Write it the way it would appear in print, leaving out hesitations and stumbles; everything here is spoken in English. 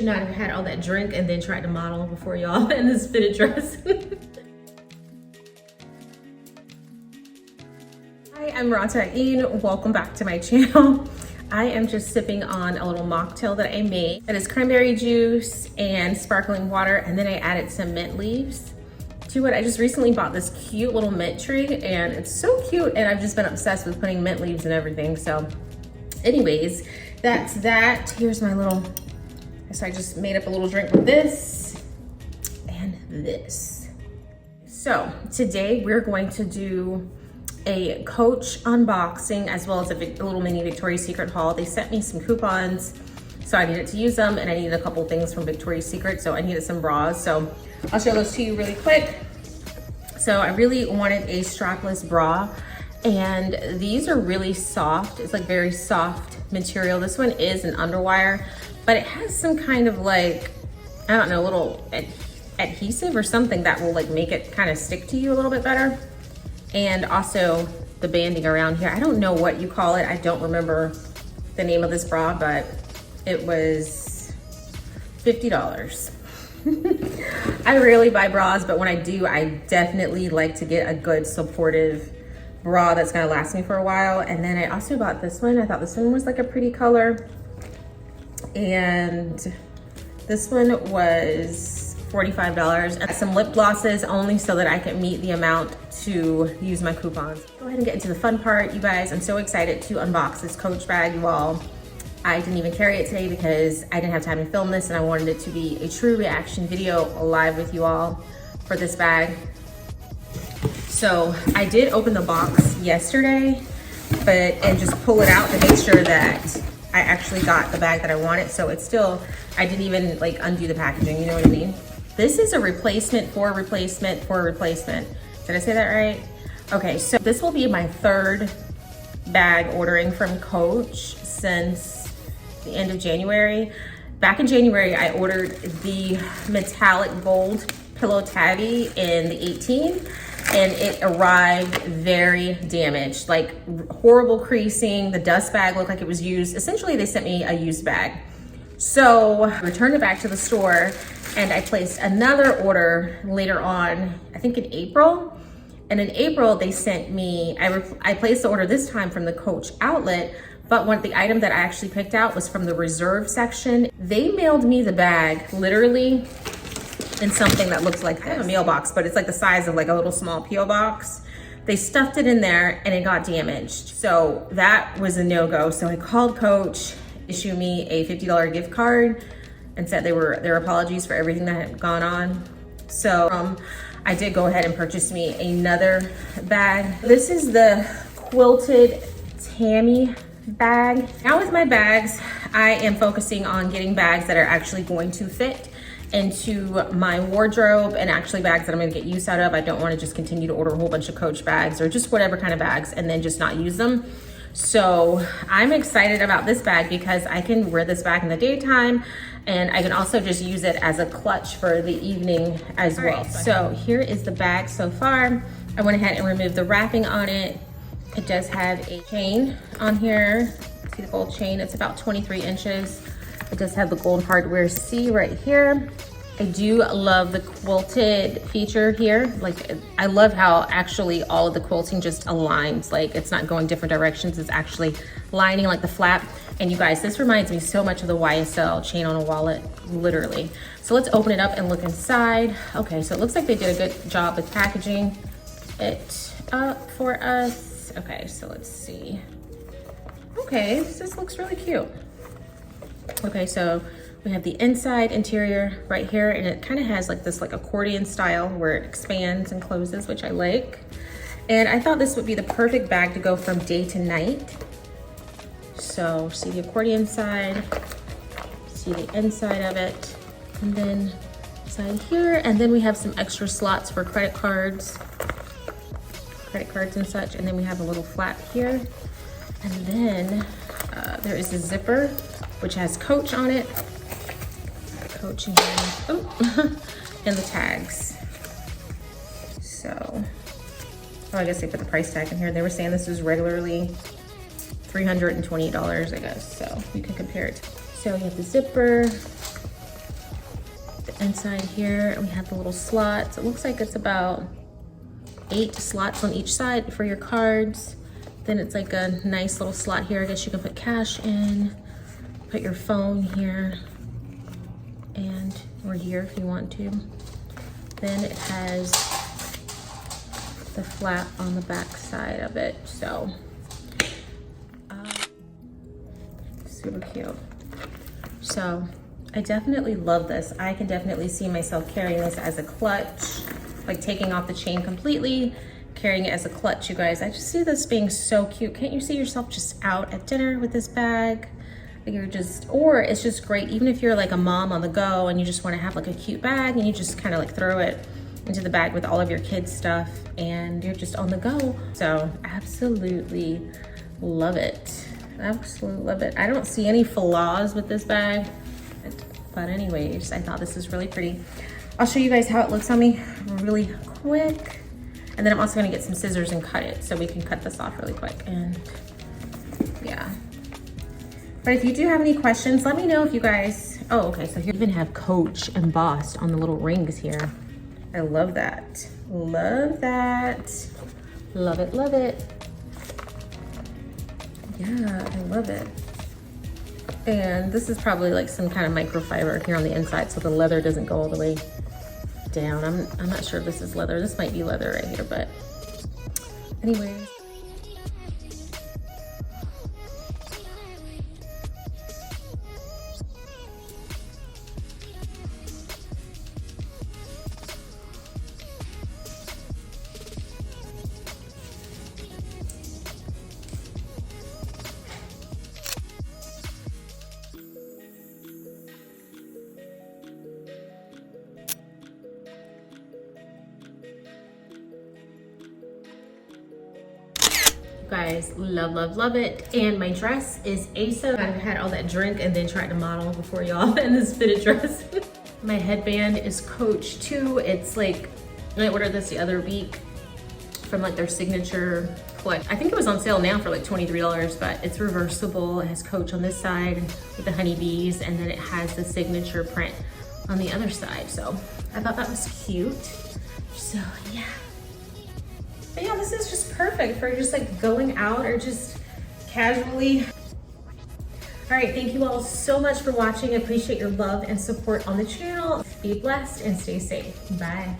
not have had all that drink and then tried to model before y'all in this fitted dress. Hi, I'm Rah'tah. Welcome back to my channel. I am just sipping on a little mocktail that I made. That is cranberry juice and sparkling water, and then I added some mint leaves to it. I just recently bought this cute little mint tree and it's so cute, and I've just been obsessed with putting mint leaves and everything. So anyways, that's that. Here's my little, so I just made up a little drink with this and this. So today we're going to do a Coach unboxing as well as a little mini Victoria's Secret haul. They sent me some coupons, so I needed to use them, and I needed a couple things from Victoria's Secret, so I needed some bras. So I'll show those to you really quick. So I really wanted a strapless bra, and these are really soft. It's like very soft material. This one is an underwire, but it has some kind of like, I don't know, little adhesive or something that will like make it kind of stick to you a little bit better. And also the banding around here, I don't know what you call it. I don't remember the name of this bra, but it was $50. I rarely buy bras, but when I do, I definitely like to get a good supportive bra that's gonna last me for a while. And then I also bought this one. I thought this one was like a pretty color. And this one was $45. And some lip glosses only so that I can meet the amount to use my coupons. Go ahead and get into the fun part, you guys. I'm so excited to unbox this Coach bag, you all. I didn't even carry it today because I didn't have time to film this, and I wanted it to be a true reaction video live with you all for this bag. So I did open the box yesterday, and just pull it out to make sure that I actually got the bag that I wanted. So it's still, I didn't even like undo the packaging, you know what I mean? This is a replacement for a replacement for a replacement. Did I say that right? Okay, so this will be my third bag ordering from Coach since the end of January. Back in January, I ordered the metallic gold pillow tabby in the 18, and it arrived very damaged, like horrible creasing. The dust bag looked like it was used. Essentially, they sent me a used bag. So I returned it back to the store, and I placed another order later on, I think in April. And in April, they sent me, I placed the order this time from the Coach outlet, but the item that I actually picked out was from the reserve section. They mailed me the bag literally in something that looks like, I have a mailbox, but it's like the size of like a little small P.O. box. They stuffed it in there and it got damaged. So that was a no-go. So I called Coach, issued me a $50 gift card, and said their apologies for everything that had gone on. So I did go ahead and purchase me another bag. This is the quilted Tammy bag. Now with my bags, I am focusing on getting bags that are actually going to fit into my wardrobe, and actually bags that I'm gonna get use out of. I don't wanna just continue to order a whole bunch of Coach bags or just whatever kind of bags and then just not use them. So I'm excited about this bag because I can wear this bag in the daytime, and I can also just use it as a clutch for the evening as well. So here is the bag so far. I went ahead and removed the wrapping on it. It does have a chain on here. See the gold chain? It's about 23 inches. It does have the gold hardware C right here. I do love the quilted feature here. Like, I love how actually all of the quilting just aligns. Like, it's not going different directions. It's actually lining like the flap. And you guys, this reminds me so much of the YSL chain on a wallet, literally. So let's open it up and look inside. Okay, so it looks like they did a good job with packaging it up for us. Okay, so let's see. Okay, this looks really cute. Okay, so we have the inside interior right here, and it kind of has like this like accordion style where it expands and closes, which I like. And I thought this would be the perfect bag to go from day to night. So see the accordion side, see the inside of it, and then side here, and then we have some extra slots for credit cards and such, and then we have a little flap here, and then there is a zipper which has Coach on it, Coach and, and the tags. So, oh, I guess they put the price tag in here. They were saying this was regularly $328, I guess, so you can compare it. So you have the zipper, Inside here, we have the little slots. It looks like it's about 8 slots on each side for your cards. Then it's like a nice little slot here. I guess you can put cash in, put your phone here, and or here if you want to. Then it has the flap on the back side of it. So super cute. So I definitely love this. I can definitely see myself carrying this as a clutch, like taking off the chain completely, carrying it as a clutch, you guys. I just see this being so cute. Can't you see yourself just out at dinner with this bag? Like you're just, or it's just great, even if you're like a mom on the go and you just want to have like a cute bag and you just kind of like throw it into the bag with all of your kids' stuff and you're just on the go. So absolutely love it. Absolutely love it. I don't see any flaws with this bag, but anyways, I thought this was really pretty. I'll show you guys how it looks on me really quick. And then I'm also gonna get some scissors and cut it so we can cut this off really quick. And yeah. But if you do have any questions, let me know if you guys, oh, okay, so here you even have Coach embossed on the little rings here. I love that. Love that. Love it, love it. Yeah, I love it. And this is probably like some kind of microfiber here on the inside so the leather doesn't go all the way down. I'm not sure if this is leather. This might be leather right here, but anyways. Guys, love, love, love it. And my dress is Asa. I had all that drink and then tried to model before y'all in this fitted dress. My headband is Coach too. It's like, I ordered this the other week from like their signature collection. I think it was on sale now for like $23, but it's reversible. It has Coach on this side with the honeybees, and then it has the signature print on the other side. So I thought that was cute. So yeah. But yeah, this is just perfect for just like going out or just casually. All right, thank you all so much for watching. I appreciate your love and support on the channel. Be blessed and stay safe. Bye.